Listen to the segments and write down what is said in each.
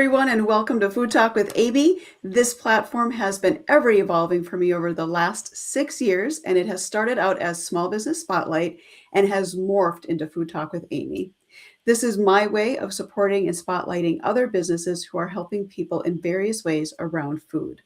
everyone, and welcome to Food Talk with Amy. This platform has been ever evolving for me over the last 6 years, and it has started out as Small Business Spotlight and has morphed into Food Talk with Amy. This is my way of supporting and spotlighting other businesses who are helping people in various ways around food.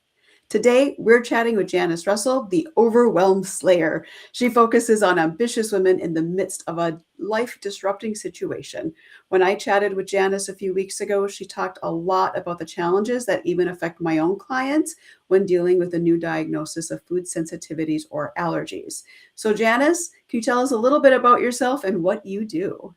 Today, we're chatting with Janice Russel, the Overwhelm Slayer. She focuses on ambitious women in the midst of a life-disrupting situation. When I chatted with Janice a few weeks ago, she talked a lot about the challenges that even affect my own clients when dealing with a new diagnosis of food sensitivities or allergies. So Janice, can you tell us a little bit about yourself and what you do?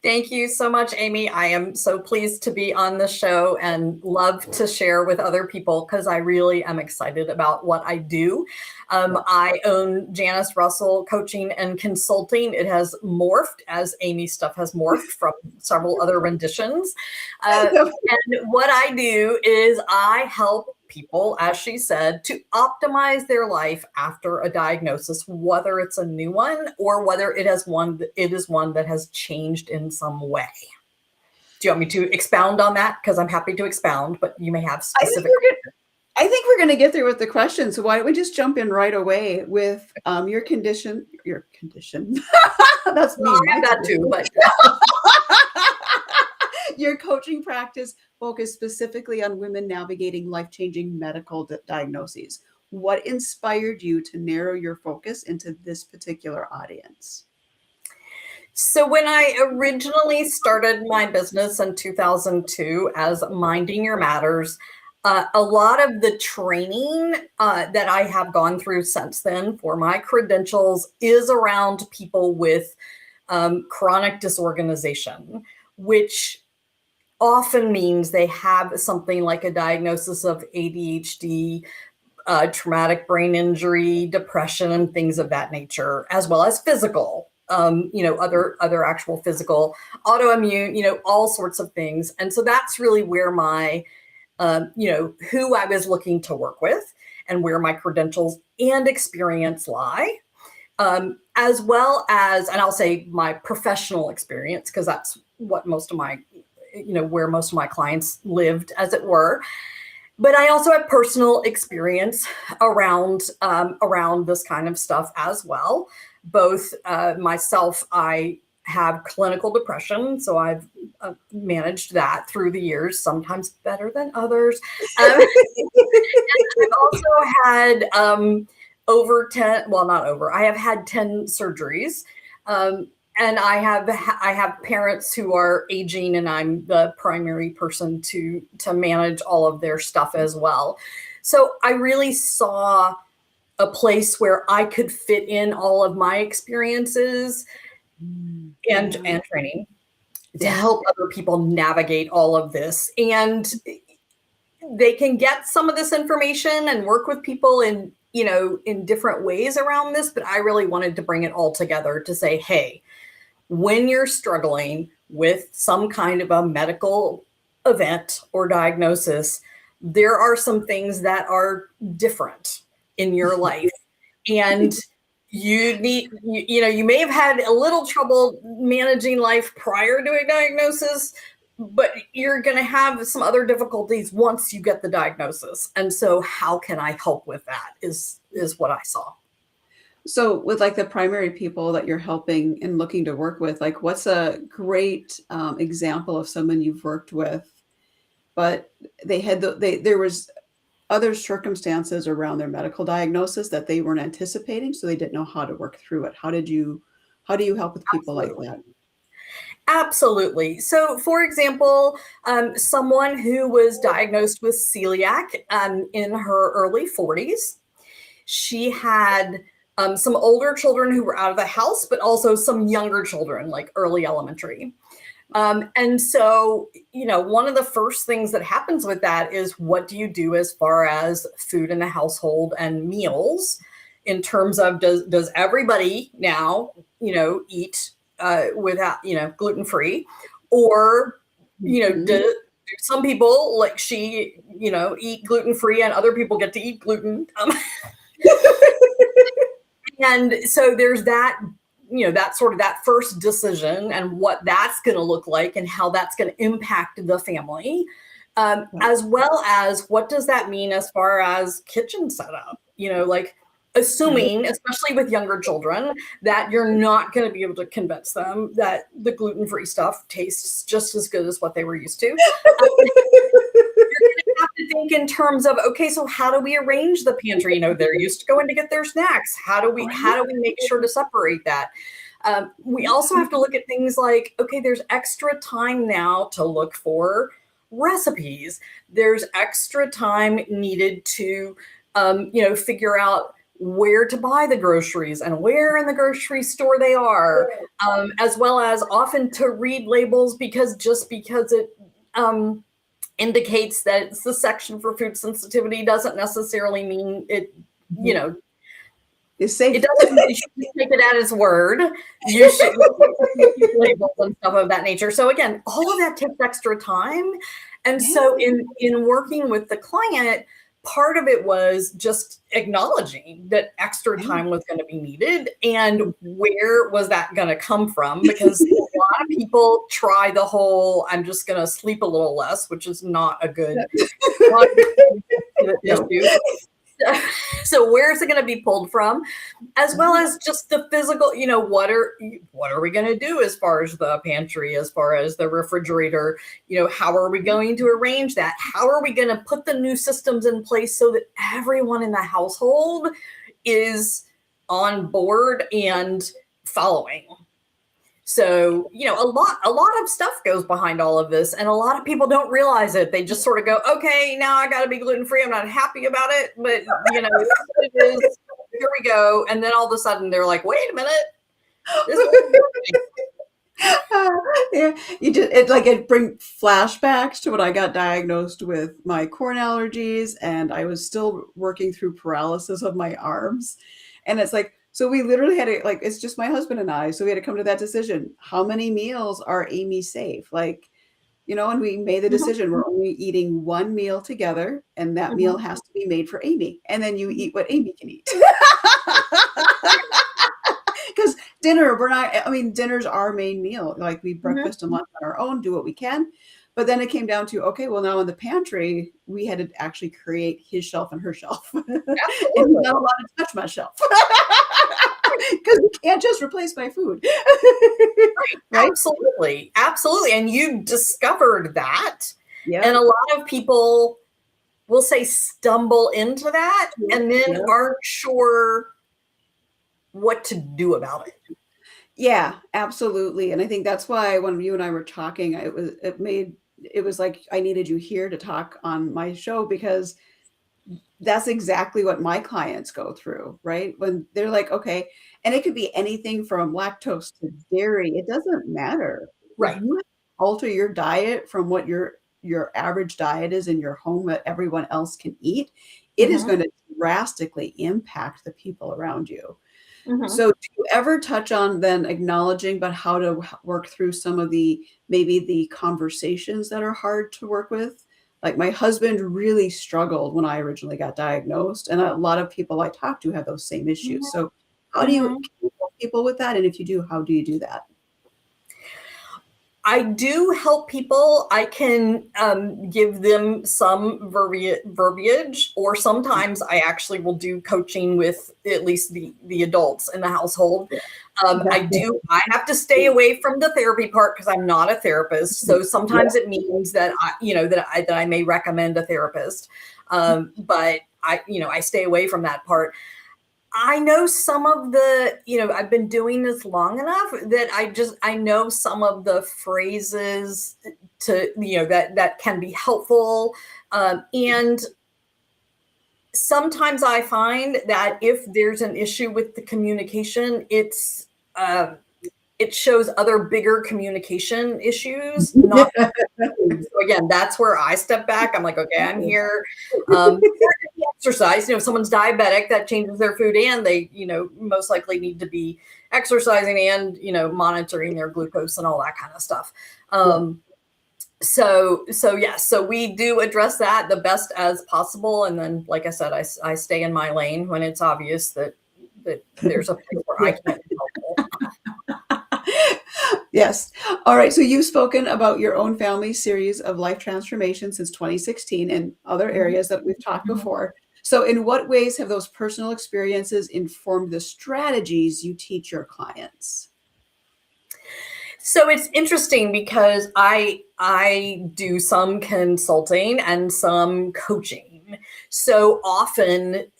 Thank you so much, Amy. I am so pleased to be on the show and love to share with other people because I really am excited about what I do. I own Janice Russel Coaching and Consulting. It has morphed as Amy's stuff has morphed from several other renditions. And what I do is I help people, as she said, to optimize their life after a diagnosis, whether it's a new one or whether it is one that has changed in some way. Do you want me to expound on that? Because I'm happy to expound, but you may have specific. I think we're going to get there with the questions. So why don't we just jump in right away with your condition? That's me. I have that too, but your coaching practice focused specifically on women navigating life-changing medical diagnoses. What inspired you to narrow your focus into this particular audience? So when I originally started my business in 2002 as Minding Your Matters, a lot of the training that I have gone through since then for my credentials is around people with chronic disorganization, which often means they have something like a diagnosis of ADHD, traumatic brain injury, depression, and things of that nature, as well as physical, other actual physical, autoimmune, all sorts of things. And so that's really where my, who I was looking to work with and where my credentials and experience lie, as well as, and I'll say my professional experience, because that's what most of my where most of my clients lived, as it were. But I also have personal experience around this kind of stuff as well. Both myself, I have clinical depression, so I've managed that through the years, sometimes better than others. And I've also had I have had 10 surgeries. And I have parents who are aging, and I'm the primary person to manage all of their stuff as well. So I really saw a place where I could fit in all of my experiences and training to help other people navigate all of this. And they can get some of this information and work with people in different ways around this. But I really wanted to bring it all together to say, hey, when you're struggling with some kind of a medical event or diagnosis, there are some things that are different in your life. And you may have had a little trouble managing life prior to a diagnosis, but you're going to have some other difficulties once you get the diagnosis. And so how can I help with that is what I saw. So with like the primary people that you're helping and looking to work with, like what's a great example of someone you've worked with, but there was other circumstances around their medical diagnosis that they weren't anticipating, so they didn't know how to work through it. How do you help with people Absolutely. like that? Absolutely. So, for example, someone who was diagnosed with celiac in her early 40s, she had some older children who were out of the house, but also some younger children, like early elementary. And so, one of the first things that happens with that is what do you do as far as food in the household and meals in terms of does everybody now, eat without, gluten-free, or, do some people like she, eat gluten-free and other people get to eat gluten. And so there's that that first decision and what that's going to look like and how that's going to impact the family, as well as what does that mean as far as kitchen setup, like assuming, especially with younger children, that you're not going to be able to convince them that the gluten-free stuff tastes just as good as what they were used to. Have to think in terms of, okay, so how do we arrange the pantry? They're used to going to get their snacks. How do we make sure to separate that? We also have to look at things like, okay, there's extra time now to look for recipes. There's extra time needed to, figure out where to buy the groceries and where in the grocery store they are, as well as often to read labels because it indicates that it's the section for food sensitivity doesn't necessarily mean it, It's safe. It doesn't mean you should take it at its word. You should use labels and stuff of that nature. So again, all of that takes extra time. And so in working with the client, part of it was just acknowledging that extra time was going to be needed and where was that going to come from? Because a lot of people try the whole, I'm just going to sleep a little less, which is not a good issue. So where is it going to be pulled from, as well as just the physical, what are we going to do as far as the pantry, as far as the refrigerator, how are we going to arrange that? How are we going to put the new systems in place so that everyone in the household is on board and following? So, a lot of stuff goes behind all of this, and a lot of people don't realize it. They just sort of go, okay, now I got to be gluten-free. I'm not happy about it, but it is, here we go. And then all of a sudden they're like, wait a minute. It brings flashbacks to when I got diagnosed with my corn allergies, and I was still working through paralysis of my arms. And it's like, so we literally had to, it's just my husband and I. So we had to come to that decision. How many meals are Amy safe? And we made the decision. We're only eating one meal together, and that meal has to be made for Amy. And then you eat what Amy can eat. Because dinner's our main meal. We breakfast and lunch on our own, do what we can. But then it came down to, okay, well, now in the pantry, we had to actually create his shelf and her shelf. And he's not allowed to touch my shelf. Because you can't just replace my food. Right? Absolutely. And you discovered that. Yep. And a lot of people will say stumble into that and then aren't sure what to do about it. Yeah, absolutely. And I think that's why when you and I were talking, it was like I needed you here to talk on my show, because that's exactly what my clients go through, right? When they're like, okay, and it could be anything from lactose to dairy. It doesn't matter. Right. If you alter your diet from what your average diet is in your home that everyone else can eat, it is going to drastically impact the people around you. So do you ever touch on then acknowledging, but how to work through some of maybe the conversations that are hard to work with? Like my husband really struggled when I originally got diagnosed, and a lot of people I talk to have those same issues. So how do you help people with that? And if you do, how do you do that? I do help people. I can give them some verbiage, or sometimes I actually will do coaching with at least the adults in the household. I have to stay away from the therapy part because I'm not a therapist. So sometimes it means that I may recommend a therapist, but I stay away from that part. I know some of the, I've been doing this long enough that I know some of the phrases to, that can be helpful. And sometimes I find that if there's an issue with the communication, it shows other bigger communication issues. Not so again, that's where I step back. I'm like, okay, I'm here. Exercise. If someone's diabetic, that changes their food, and they, most likely need to be exercising and, monitoring their glucose and all that kind of stuff. So we do address that the best as possible. And then, like I said, I stay in my lane when it's obvious that there's a place where I can't be helpful. Yes. All right. So you've spoken about your own family series of life transformation since 2016 and other Mhm. areas that we've talked Mhm. before. So in what ways have those personal experiences informed the strategies you teach your clients? So it's interesting because I do some consulting and some coaching. So often,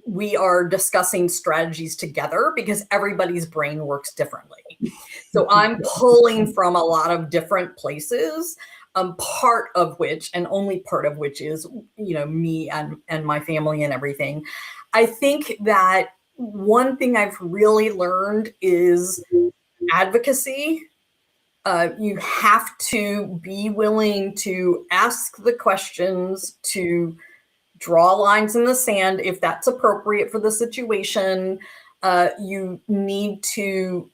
we are discussing strategies together because everybody's brain works differently. So I'm pulling from a lot of different places. Part of which, and only part of which, is me and my family and everything. I think that one thing I've really learned is advocacy. You have to be willing to ask the questions, to draw lines in the sand if that's appropriate for the situation. You need to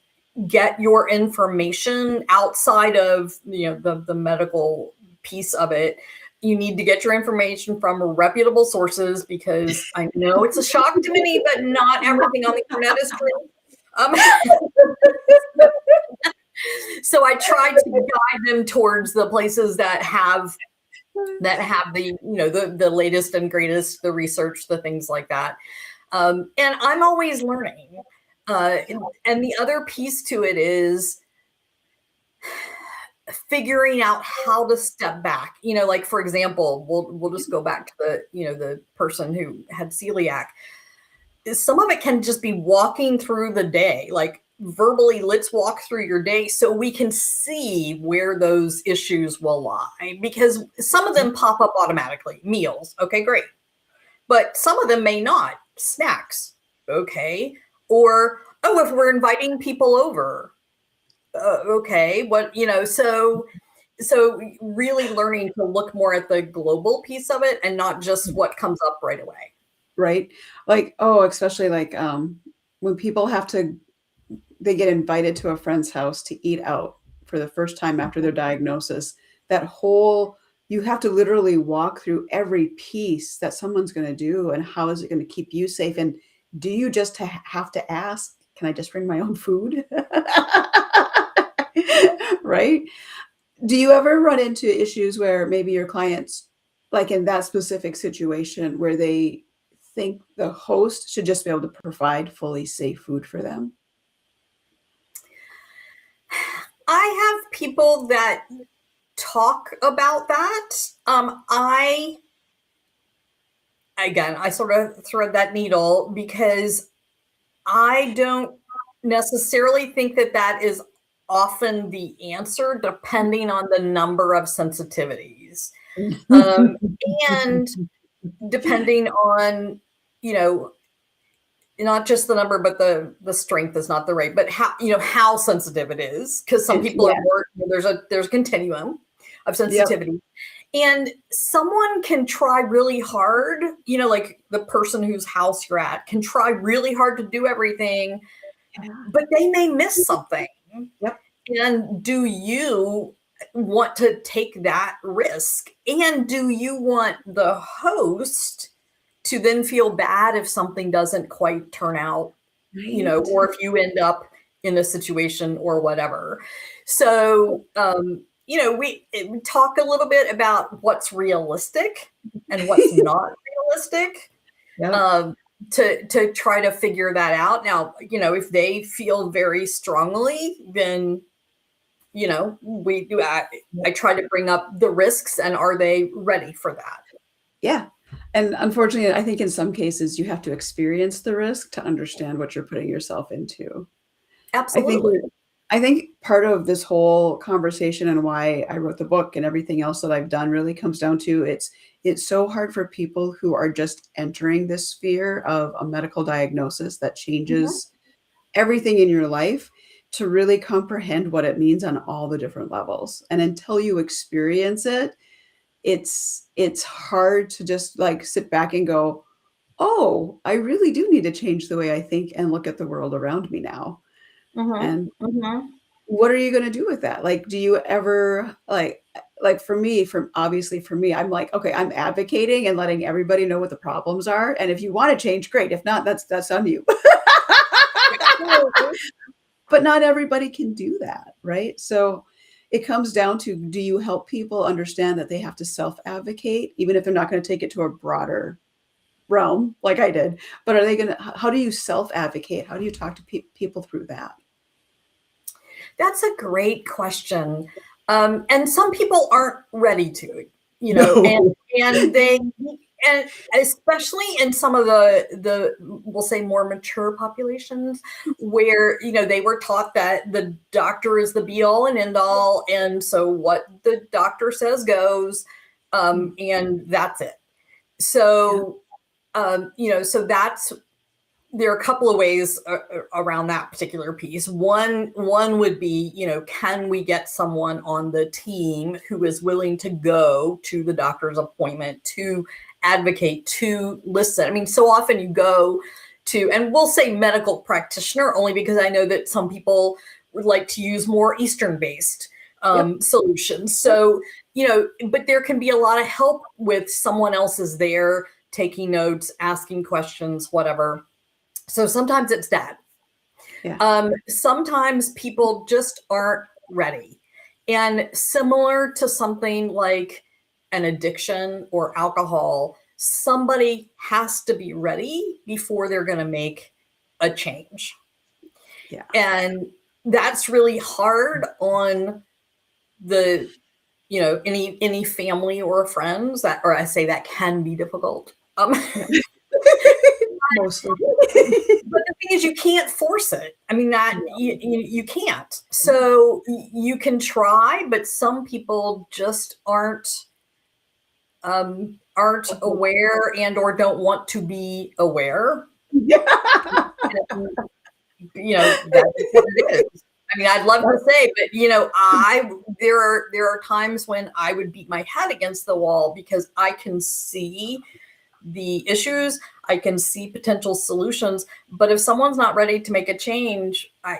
get your information outside of the medical piece of it. You need to get your information from reputable sources, because I know it's a shock to many, but not everything on the internet is true. Um, so I try to guide them towards the places that have the latest and greatest, the research, the things like that. And I'm always learning. And the other piece to it is figuring out how to step back. Like, for example, we'll just go back to the person who had celiac. Some of it can just be walking through the day, like verbally, let's walk through your day so we can see where those issues will lie, because some of them pop up automatically. Meals, okay, great. But some of them may not. Snacks, okay. Or, oh, if we're inviting people over, okay, so really learning to look more at the global piece of it and not just what comes up right away. Right? Like, oh, especially like when people they get invited to a friend's house to eat out for the first time after their diagnosis. That whole, you have to literally walk through every piece that someone's going to do and how is it going to keep you safe. And do you just have to ask, can I just bring my own food? Right? Do you ever run into issues where maybe your clients, like in that specific situation, where they think the host should just be able to provide fully safe food for them? I have people that talk about that. I Again, I sort of thread that needle because I don't necessarily think that that is often the answer, depending on the number of sensitivities. Um, and depending on, you know, not just the number, but the strength is not the right, but how sensitive it is. Because some people are Yeah. more, there's a continuum of Yep. sensitivity. And someone can try really hard, like the person whose house you're at can try really hard to do everything, Yeah. but they may miss something. Yep. And do you want to take that risk? And do you want the host to then feel bad if something doesn't quite turn out, Right. or if you end up in a situation or whatever? So, we talk a little bit about what's realistic and what's not realistic, Yep. um, to try to figure that out. Now, if they feel very strongly, then we do. I try to bring up the risks and are they ready for that? Yeah. And unfortunately, I think in some cases you have to experience the risk to understand what you're putting yourself into. I think Absolutely. I think part of this whole conversation and why I wrote the book and everything else that I've done really comes down to it's so hard for people who are just entering this sphere of a medical diagnosis that Mhm. changes everything in your life to really comprehend what it means on all the different levels. And until you experience it, it's hard to just like sit back and go, "Oh, I really do need to change the way I think and look at the world around me now." Mhm. And Mhm. what are you gonna do with that? Like, do you ever like for me, obviously for me, I'm like, okay, I'm advocating and letting everybody know what the problems are. And if you want to change, great. If not, that's on you. Absolutely. but not everybody can do that, right? So it comes down to, do you help people understand that they have to self-advocate, even if they're not going to take it to a broader realm like I did, but are they going to, how do you self-advocate? How do you talk to people through that? That's a great question. And some people aren't ready to, No. and they, and especially in some of the we'll say more mature populations where, they were taught that the doctor is the be all and end all. And so what the doctor says goes, and that's it. So, so there are a couple of ways around that particular piece. One would be, can we get someone on the team who is willing to go to the doctor's appointment, to advocate, to listen? I mean, so often you go to, and we'll say medical practitioner only because I know that some people would like to use more Eastern-based solutions. So, but there can be a lot of help with someone else is there taking notes, asking questions, whatever. So sometimes it's that. Yeah. Sometimes people just aren't ready. And similar to something like an addiction or alcohol, somebody has to be ready before they're going to make a change. Yeah. And that's really hard on the, any family or friends or I say that can be difficult. Mostly. But the thing is, you can't force it. I mean, that you can't. So you can try, but some people just aren't aware and or don't want to be aware. Yeah. That's what it is. I mean, I'd love to say, but there are times when I would beat my head against the wall because I can see the issues, I can see potential solutions, but if someone's not ready to make a change, I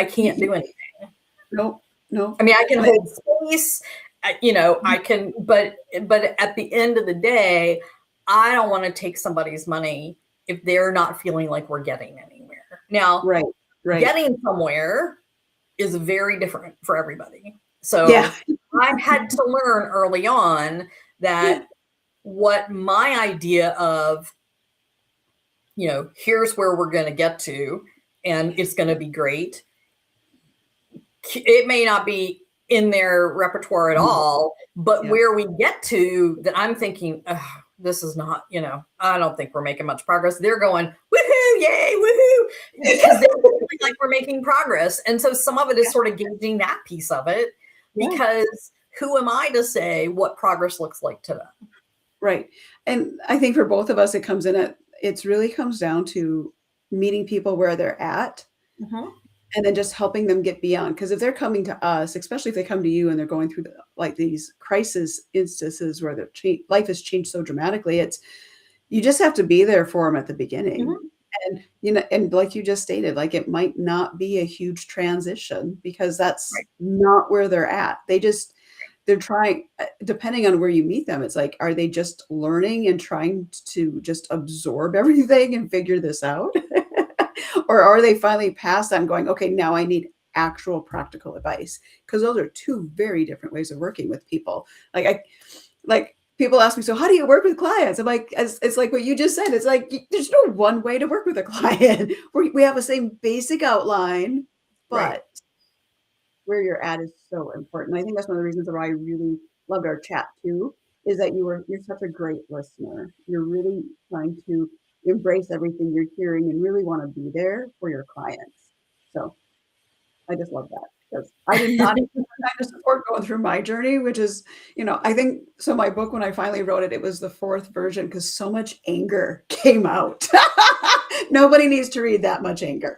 can't do anything. No. I mean, I can hold space, I can, but at the end of the day, I don't want to take somebody's money if they're not feeling like we're getting anywhere. Now, Right. Getting somewhere is very different for everybody. So Yeah. I had to learn early on that what my idea of, here's where we're going to get to, and it's going to be great. It may not be in their repertoire at all, but where we get to that, I'm thinking, this is not, I don't think we're making much progress. They're going, woohoo, yay, woohoo, because they're feeling like we're making progress. And so some of it is sort of gauging that piece of it, because who am I to say what progress looks like to them? Right. And I think for both of us, it really comes down to meeting people where they're at, and then just helping them get beyond. Because if they're coming to us, especially if they come to you and they're going through these crisis instances where their life has changed so dramatically, you just have to be there for them at the beginning. And and like you just stated, like it might not be a huge transition because that's not where they're at. They're trying, depending on where you meet them, it's like, are they just learning and trying to just absorb everything and figure this out? Or are they finally past that and going, okay, now I need actual practical advice? Because those are two very different ways of working with people. Like people ask me, so how do you work with clients? I'm like, it's like what you just said. It's like, there's no one way to work with a client. We have the same basic outline, but where you're at is so important. I think that's one of the reasons why I really loved our chat too, is that you're such a great listener. You're really trying to embrace everything you're hearing and really want to be there for your clients. So I just love that, because I did not even have kind of support going through my journey, which is, I think, so my book, when I finally wrote it, it was the 4th version because so much anger came out. Nobody needs to read that much anger.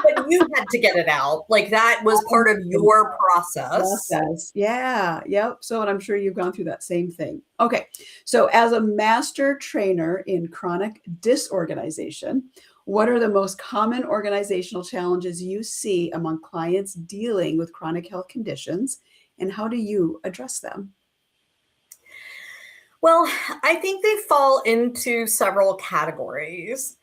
But you had to get it out. Like that was part of your process. Yeah. Yep. So, and I'm sure you've gone through that same thing. Okay. So as a master trainer in chronic disorganization, what are the most common organizational challenges you see among clients dealing with chronic health conditions, and how do you address them? Well, I think they fall into several categories.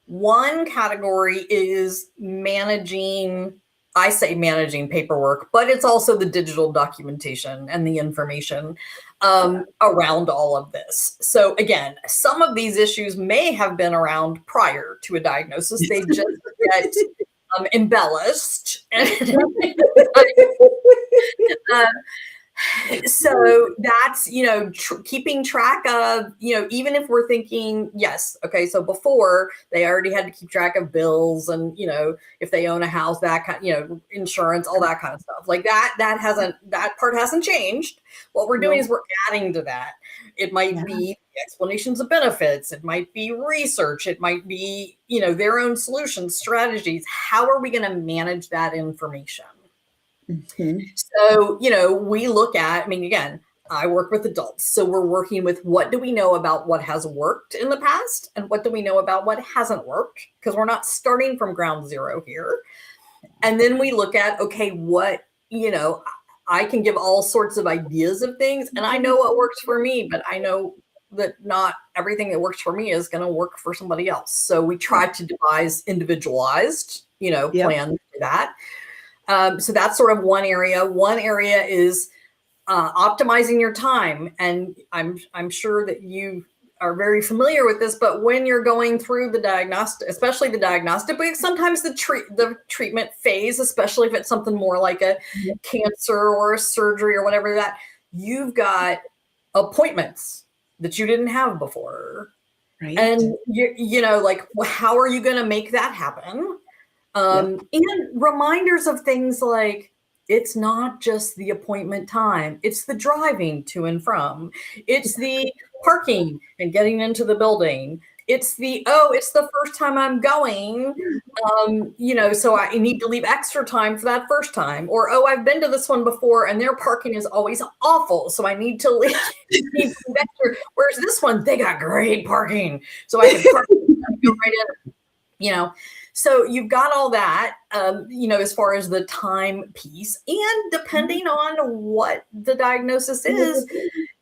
One category is managing, I say managing paperwork, but it's also the digital documentation and the information around all of this. So again, some of these issues may have been around prior to a diagnosis. They just get embellished. So that's, keeping track of, even if we're thinking, yes, okay, so before they already had to keep track of bills and, if they own a house, that kind, insurance, all that kind of stuff like that part hasn't changed. What we're doing is we're adding to that. It might be explanations of benefits. It might be research. It might be, their own solutions, strategies. How are we going to manage that information? Mm-hmm. So, we look at, again, I work with adults. So we're working with what do we know about what has worked in the past and what do we know about what hasn't worked? Because we're not starting from ground zero here. And then we look at, okay, what, I can give all sorts of ideas of things and I know what works for me, but I know that not everything that works for me is going to work for somebody else. So we try to devise individualized, plans for that. So that's sort of one area. One area is optimizing your time. And I'm sure that you are very familiar with this, but when you're going through the diagnostic, especially the diagnostic, but sometimes the treatment phase, especially if it's something more like a cancer or a surgery or whatever, that you've got appointments that you didn't have before. Right. And how are you going to make that happen? And reminders of things like, it's not just the appointment time, it's the driving to and from, it's the parking and getting into the building, it's the first time I'm going, so I need to leave extra time for that first time, or I've been to this one before and their parking is always awful, so I need to leave extra, whereas this one, they got great parking, so I can park and go right in, So you've got all that, as far as the time piece, and depending on what the diagnosis is,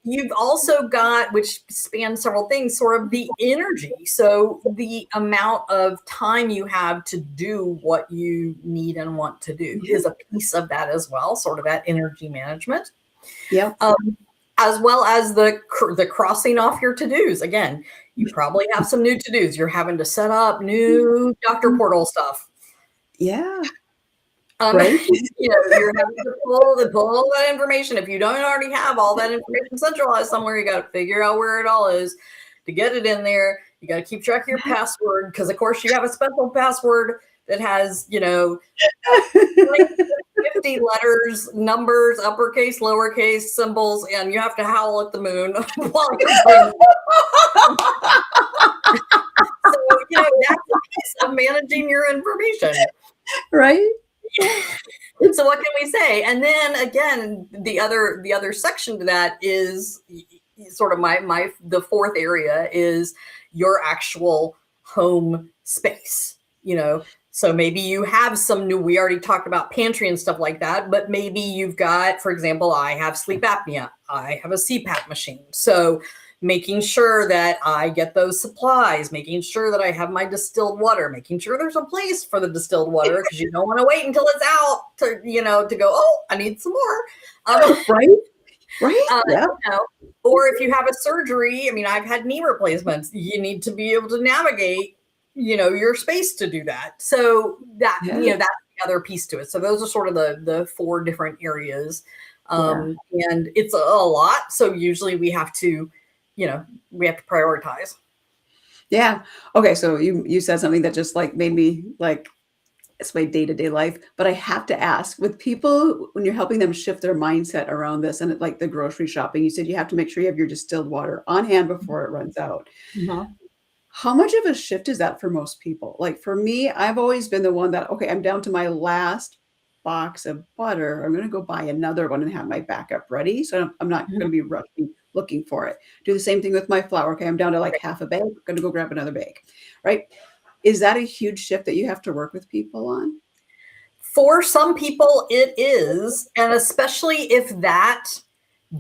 you've also got, which spans several things, sort of the energy. So the amount of time you have to do what you need and want to do is a piece of that as well, sort of that energy management. Yeah. As well as the crossing off your to-dos. Again, you probably have some new to-dos. You're having to set up new doctor portal stuff. Yeah. Right. You're having to pull all that information. If you don't already have all that information centralized somewhere, you got to figure out where it all is to get it in there. You got to keep track of your password because, of course, you have a special password that has, like 50 letters, numbers, uppercase, lowercase, symbols, and you have to howl at the moon while you're playing. So, that's a piece of managing your information. Right? So what can we say? And then again, the other section to that is sort of the fourth area is your actual home space, So maybe you have some new, we already talked about pantry and stuff like that, but maybe you've got, for example, I have sleep apnea. I have a CPAP machine. So making sure that I get those supplies, making sure that I have my distilled water, making sure there's a place for the distilled water because you don't want to wait until it's out to, to go, I need some more. Right. Right. Yeah. Or if you have a surgery, I've had knee replacements. You need to be able to navigate your space to do that. So that, that's the other piece to it. So those are sort of the four different areas. And it's a lot. So usually we have to prioritize. Yeah. Okay. So you said something that just made me it's my day-to-day life, but I have to ask with people when you're helping them shift their mindset around this and like the grocery shopping, you said you have to make sure you have your distilled water on hand before it runs out. Mm-hmm. How much of a shift is that for most people? Like for me, I've always been the one that, okay, I'm down to my last box of butter. I'm going to go buy another one and have my backup ready. So I'm not going to be rushing looking for it. Do the same thing with my flour. Okay, I'm down to half a bag. I'm going to go grab another bag, right? Is that a huge shift that you have to work with people on? For some people, it is. And especially if that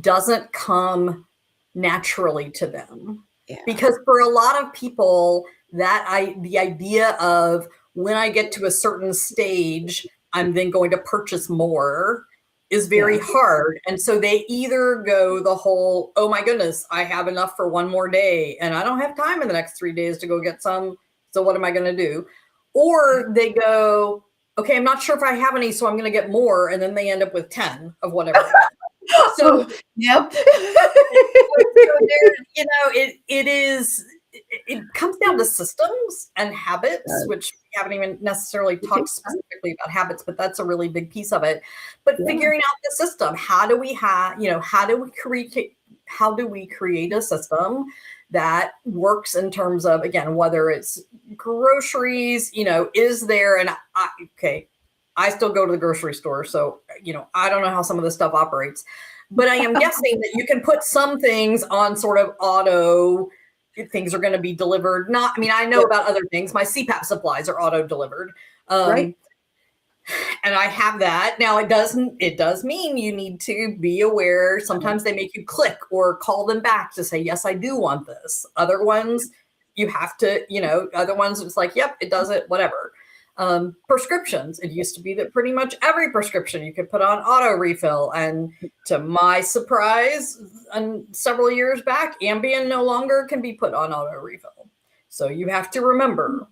doesn't come naturally to them. Yeah. Because for a lot of people, the idea of when I get to a certain stage, I'm then going to purchase more is very hard. And so they either go the whole, oh my goodness, I have enough for one more day and I don't have time in the next 3 days to go get some. So what am I going to do? Or they go, okay, I'm not sure if I have any, so I'm going to get more. And then they end up with 10 of whatever they want. So, yep. so there's, it comes down to systems and habits, which we haven't even necessarily talked specifically about habits, but that's a really big piece of it. But figuring out the system, how do we create a system that works in terms of, again, whether it's groceries, is there, and I still go to the grocery store, so, I don't know how some of this stuff operates, but I am guessing that you can put some things on sort of auto. Things are going to be delivered. I know about other things. My CPAP supplies are auto delivered. Right. And I have that. Now it does mean you need to be aware. Sometimes they make you click or call them back to say, yes, I do want this. Other ones you have to, other ones it's like, yep, it does it, whatever. Prescriptions. It used to be that pretty much every prescription you could put on auto refill. And to my surprise, several years back, Ambien no longer can be put on auto refill. So you have to remember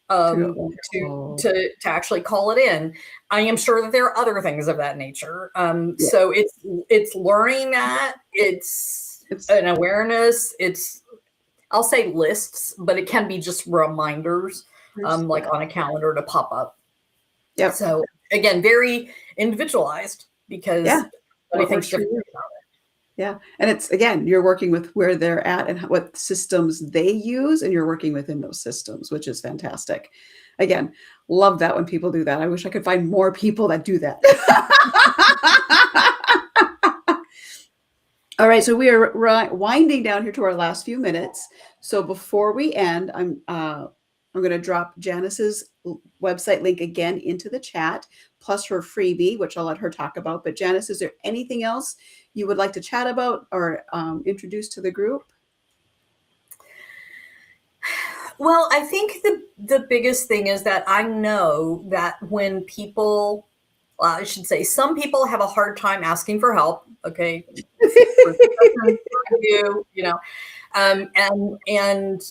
to actually call it in. I am sure that there are other things of that nature. So it's learning that, it's an awareness. I'll say lists, but it can be just reminders. Like on a calendar to pop up. Yeah. So again, very individualized because everybody thinks differently about it. Yeah. And it's, again, you're working with where they're at and what systems they use, and you're working within those systems, which is fantastic. Again, love that when people do that. I wish I could find more people that do that. All right. So we are winding down here to our last few minutes. So before we end, I'm going to drop Janice's website link again into the chat, plus her freebie, which I'll let her talk about. But Janice, is there anything else you would like to chat about or introduce to the group? Well, I think the biggest thing is that I know that when people, I should say, some people have a hard time asking for help. Okay. And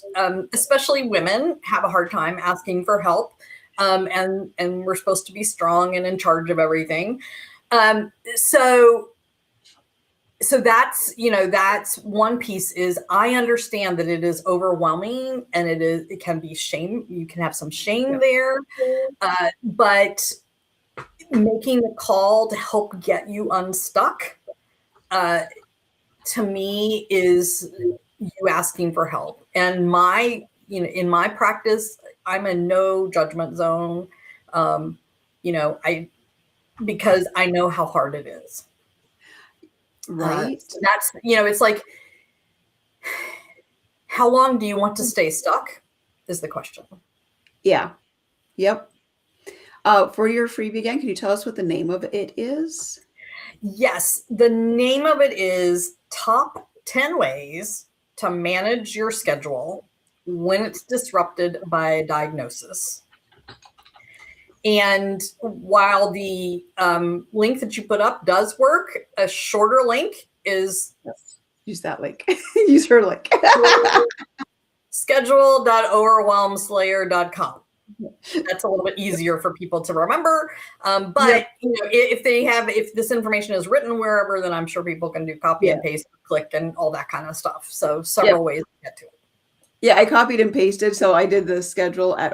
especially women have a hard time asking for help. And we're supposed to be strong and in charge of everything. So that's, that's one piece is I understand that it is overwhelming and it can be shame. You can have some shame there, but making the call to help get you unstuck, to me is you asking for help. And in my practice, I'm in no judgment zone, because I know how hard it is. Right. So that's, it's like, how long do you want to stay stuck is the question. Yeah. Yep. For your freebie again, can you tell us what the name of it is? Yes. The name of it is Top 10 Ways to Manage Your Schedule When It's Disrupted by a Diagnosis. And while the link that you put up does work, a shorter link is... Use that link. Use her link. schedule.overwhelmslayer.com. That's a little bit easier for people to remember. But if this information is written wherever, then I'm sure people can do copy and paste, click, and all that kind of stuff. So several ways to get to it. Yeah, I copied and pasted. So I did the schedule at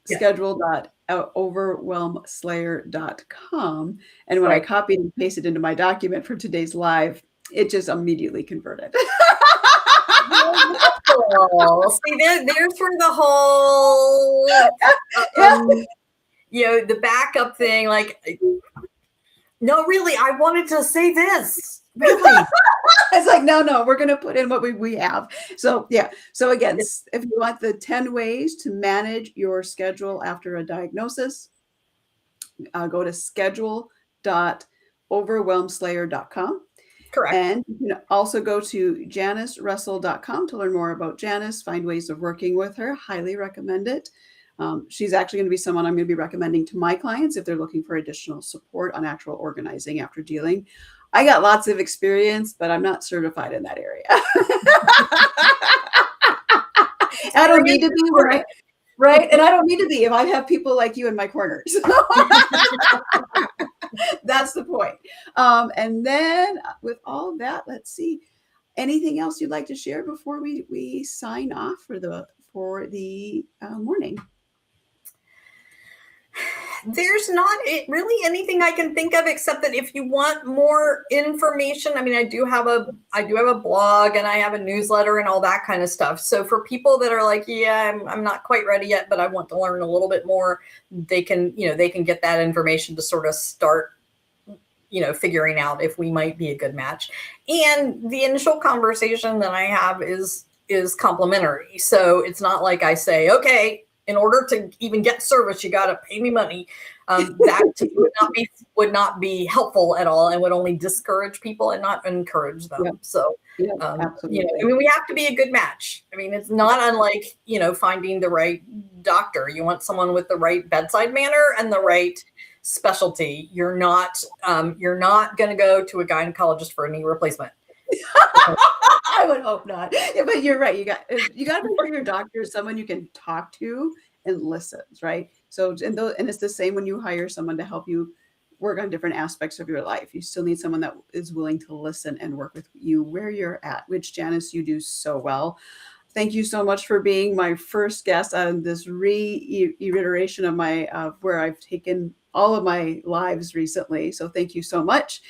schedule.overwhelmslayer.com. And when I copied and pasted into my document for today's live, it just immediately converted. See, there's where the whole, the backup thing, like, no, really, I wanted to say this. Really? It's like, no, we're going to put in what we have. So, yeah. So again, if you want the 10 ways to manage your schedule after a diagnosis, go to schedule.overwhelmslayer.com. Correct. And you can also go to janicerussel.com to learn more about Janice, find ways of working with her. Highly recommend it. She's actually going to be someone I'm going to be recommending to my clients if they're looking for additional support on actual organizing after dealing. I got lots of experience, but I'm not certified in that area. I don't need to be, right? Right? And I don't need to be if I have people like you in my corner. So that's the point. And then with all that, let's see. Anything else you'd like to share before we sign off for the morning? There's not really anything I can think of except that if you want more information, I mean, I do have a blog and I have a newsletter and all that kind of stuff. So for people that are like, yeah, I'm not quite ready yet, but I want to learn a little bit more, they can get that information to sort of start, figuring out if we might be a good match. And the initial conversation that I have is complimentary. So it's not like I say, okay, in order to even get service, you got to pay me money. That would not be helpful at all, and would only discourage people and not encourage them. Yep. So, Yep, absolutely. I mean, we have to be a good match. I mean, it's not unlike, finding the right doctor. You want someone with the right bedside manner and the right specialty. You're not going to go to a gynecologist for a knee replacement. I would hope not. Yeah, but you're right. You got to make sure your doctor is someone you can talk to and listens, right? So, and it's the same when you hire someone to help you work on different aspects of your life. You still need someone that is willing to listen and work with you where you're at, which, Janice, you do so well. Thank you so much for being my first guest on this reiteration of where I've taken all of my lives recently. So thank you so much.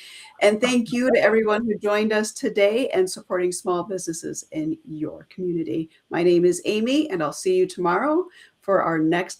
And thank you to everyone who joined us today and supporting small businesses in your community. My name is Amy, and I'll see you tomorrow for our next